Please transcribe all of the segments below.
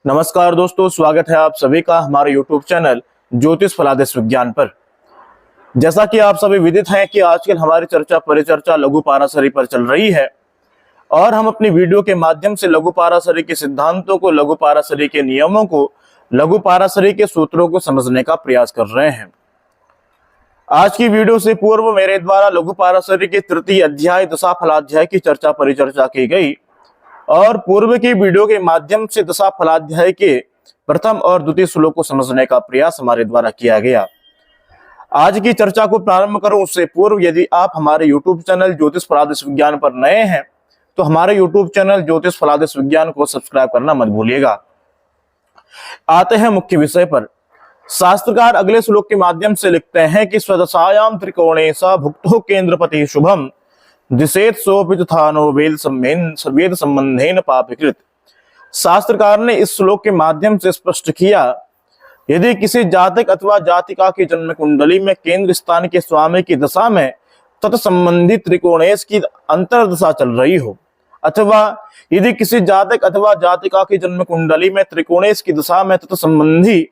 नमस्कार दोस्तों, स्वागत है आप सभी का हमारे YouTube चैनल ज्योतिष फलादेश विज्ञान पर। जैसा कि आप सभी विदित हैं कि आजकल हमारी चर्चा परिचर्चा लघु पाराशरी पर चल रही है और हम अपनी वीडियो के माध्यम से लघु पाराशरी के सिद्धांतों को, लघु पाराशरी के नियमों को, लघु पाराशरी के सूत्रों को समझने का प्रयास कर रहे हैं। आज की वीडियो से पूर्व मेरे द्वारा लघु पाराशरी के तृतीय अध्याय दशा फलाध्याय की चर्चा परिचर्चा की गई और पूर्व की वीडियो के माध्यम से दशा फलाध्याय के प्रथम और द्वितीय श्लोक को समझने का प्रयास हमारे द्वारा किया गया। आज की चर्चा को प्रारंभ करूं उससे पूर्व यदि आप हमारे YouTube चैनल ज्योतिष फलादेश विज्ञान पर नए हैं तो हमारे YouTube चैनल ज्योतिष फलादेश विज्ञान को सब्सक्राइब करना मत भूलिएगा। आते हैं मुख्य विषय पर। शास्त्रकार अगले श्लोक के माध्यम से लिखते हैं कि स्वदशायाम त्रिकोणे स भुक्तो केंद्रपति शुभम दिशेत सोपिथानो वेद संबंधेन पापकृत। शास्त्रकार ने इस श्लोक के माध्यम से स्पष्ट किया, यदि किसी जातक अथवा जातिका की जन्म कुंडली में केंद्र स्थान के स्वामी की दशा में तत्संबंधित त्रिकोणेश की अंतर्दशा चल रही हो, अथवा यदि किसी जातक अथवा जातिका की जन्म कुंडली में त्रिकोणेश की दशा में तत्संबंधी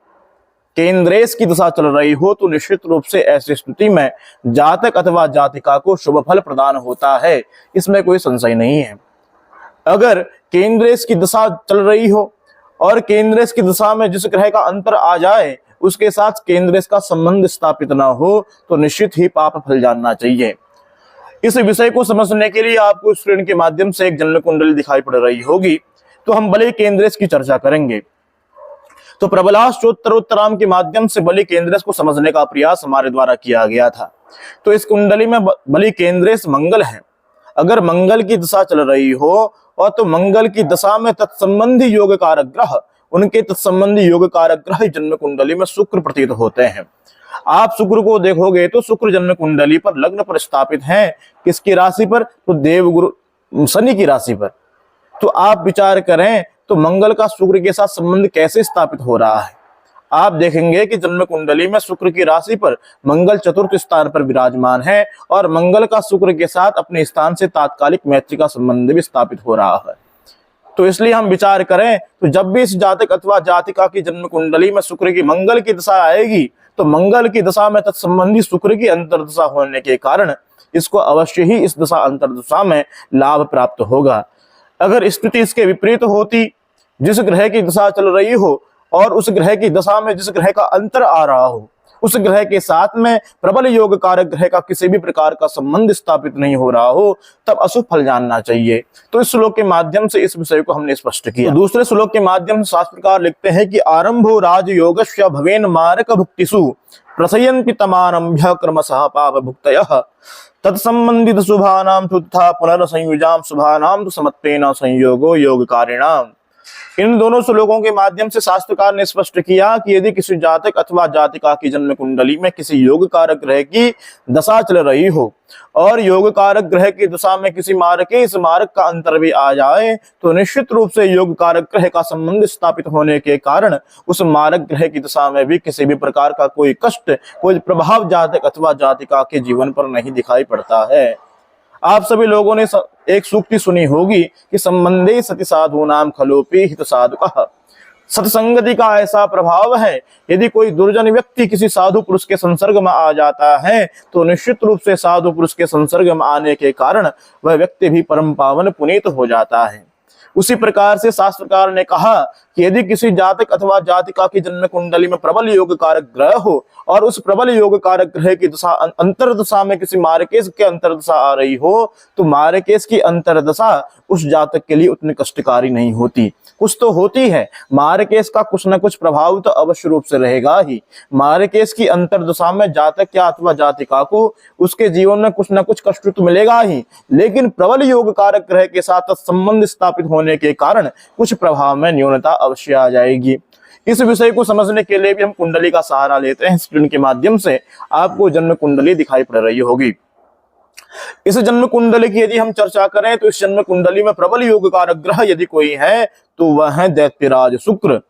केंद्रेश की दशा चल रही हो, तो निश्चित रूप से ऐसी स्थिति में जातक अथवा जातिका को शुभ फल प्रदान होता है। इसमें कोई संशय नहीं है। अगर केंद्रेश की दशा चल रही हो और केंद्रेश की दशा में जिस ग्रह का अंतर आ जाए उसके साथ केंद्रेश का संबंध स्थापित ना हो तो निश्चित ही पाप फल जानना चाहिए। इस विषय को समझने के लिए आपको स्क्रीन के माध्यम से एक जन्म कुंडली दिखाई पड़ रही होगी, तो हम बलि केंद्रेश की चर्चा करेंगे। तो प्रबलाश्चोत्तरोत्तराम के माध्यम से बलि केंद्रेश को समझने का प्रयास हमारे द्वारा किया गया था। तो इस कुंडली में बलि केंद्रेश मंगल है। अगर मंगल की दशा चल रही हो और तो मंगल की दशा में तत्संबंधी योग कारक ग्रह, उनके तत्संबंधी योग कारक ग्रह जन्म कुंडली में शुक्र प्रतीत होते हैं। आप शुक्र को देखोगे तो शुक्र जन्म कुंडली पर लग्न पर स्थापित हैं। किसकी राशि पर? तो देवगुरु शनि की राशि पर। तो आप विचार करें तो मंगल का शुक्र के साथ संबंध कैसे स्थापित हो रहा है। आप देखेंगे कि जन्म कुंडली में शुक्र की राशि पर मंगल चतुर्थ स्थान पर विराजमान है और मंगल का शुक्र के साथ अपने स्थान से तात्कालिक मैत्री का संबंध भी स्थापित हो रहा है। तो इसलिए हम विचार करें तो जब भी इस जातक अथवा जातिका की जन्म कुंडली में शुक्र की मंगल की दशा आएगी तो मंगल की दशा में तत्संबंधी शुक्र की अंतर्दशा होने के कारण इसको अवश्य ही इस दशा अंतर्दशा में लाभ प्राप्त होगा। अगर स्थिति इसके विपरीत होती, जिस ग्रह की दशा चल रही हो और उस ग्रह की दशा में जिस ग्रह का अंतर आ रहा हो, उस ग्रह के साथ में प्रबल योग कारक ग्रह का किसी भी प्रकार का संबंध स्थापित नहीं हो रहा हो, तब अशुभ फल जानना चाहिए। तो इस श्लोक के माध्यम से इस विषय को हमने स्पष्ट किया। दूसरे श्लोक के माध्यम से शास्त्रकार लिखते हैं कि आरंभो राजयोगस्य भवेन मारक भुक्तिषु प्रसयन्ति तमारभ्य क्रमशः पाप भुक्तयः तत्संबंधित शुभानां तथा पुनर्संयुजां शुभानां तो समत्वेन संयोगो योगकारिणाम्। इन दोनों श्लोकों के माध्यम से शास्त्रकार ने स्पष्ट किया कि यदि किसी जातक अथवा जातिका की जन्म कुंडली में किसी योग कारक ग्रह की दशा चल रही हो और योग कारक ग्रह की दशा में किसी मारक इस मारक का अंतर भी आ जाए तो निश्चित रूप से योग कारक ग्रह का संबंध स्थापित होने के कारण उस मारक ग्रह की दशा में भी किसी भी प्रकार का कोई कष्ट, कोई प्रभाव जातक अथवा जातिका के जीवन पर नहीं दिखाई पड़ता है। आप सभी लोगों ने एक सूक्ति सुनी होगी कि संबंधे सति साधु नाम खलोपी हित साधुकः। सत्संगति का ऐसा प्रभाव है, यदि कोई दुर्जन व्यक्ति किसी साधु पुरुष के संसर्ग में आ जाता है तो निश्चित रूप से साधु पुरुष के संसर्ग में आने के कारण वह व्यक्ति भी परम पावन पुनीत हो जाता है। उसी प्रकार से शास्त्रकार ने कहा कि यदि किसी जातक अथवा जातिका की जन्म कुंडली में प्रबल योग कारक ग्रह हो और उस प्रबल योग कारक ग्रह की दशा अंतर्दशा में किसी मारकेश के अंतर्दशा आ रही हो तो मारकेश की अंतर्दशा उस जातक के लिए उतनी कष्टकारी नहीं होती। कुछ तो होती है, मारकेश का कुछ न कुछ प्रभाव तो अवश्य रूप से रहेगा ही। मारकेश की अंतर्दशा में जातक या अथवा जातिका को उसके जीवन में कुछ न कुछ कष्ट तो मिलेगा ही, लेकिन प्रबल योग कारक ग्रह के साथ संबंध स्थापित होने के कारण कुछ प्रभाव में न्यूनता अवश्य आ जाएगी। इस विषय को समझने के लिए भी हम कुंडली का सहारा लेते हैं। स्क्रीन के माध्यम से आपको जन्म कुंडली दिखाई पड़ रही होगी। इस जन्म कुंडली की यदि हम चर्चा करें तो इस जन्म कुंडली में प्रबल योग कारक ग्रह यदि कोई है तो वह है दैत्यराज शुक्र।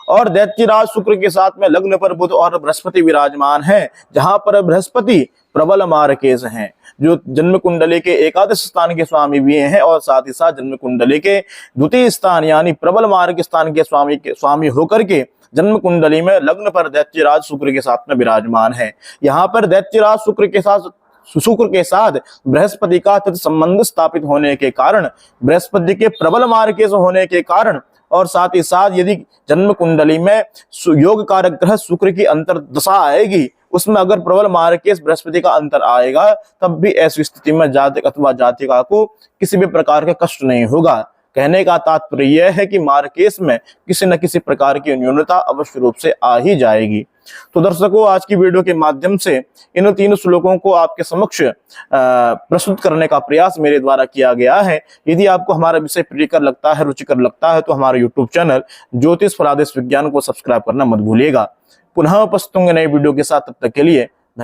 और दैत्यराज शुक्र के साथ में लग्न पर बुध और बृहस्पति विराजमान है, जहां पर बृहस्पति प्रबल मार्केश हैं, जो जन्म कुंडली के एकादश स्थान के स्वामी भी हैं और साथ ही साथ जन्म कुंडली के द्वितीय स्थान यानी प्रबल मार्ग स्थान के स्वामी होकर के जन्म कुंडली में लग्न पर दैत्यराज शुक्र के साथ में विराजमान है। यहाँ पर दैत्यराज शुक्र के साथ बृहस्पति का संबंध स्थापित होने के कारण, बृहस्पति के प्रबल मार्केश होने के कारण और साथ ही साथ यदि जन्म कुंडली में योग कारक ग्रह शुक्र की अंतर दशा आएगी, उसमें अगर प्रबल मार्केश बृहस्पति का अंतर आएगा, तब भी ऐसी स्थिति में जातक अथवा जातिका को किसी भी प्रकार के कष्ट नहीं होगा। कहने का तात्पर्य यह है कि मार्केश में किसी न किसी प्रकार की न्यूनता अवश्य रूप से आ ही जाएगी। तो दर्शकों, आज की वीडियो के माध्यम से इन 3 श्लोकों को आपके समक्ष प्रस्तुत करने का प्रयास मेरे द्वारा किया गया है। यदि आपको हमारा विषय प्रियकर लगता है, रुचिकर लगता है, तो हमारे यूट्यूब चैनल ज्योतिष फलादेश विज्ञान को सब्सक्राइब करना मत भूलिएगा। पुनः उपस्थित होंगे नई वीडियो के साथ, तब तक के लिए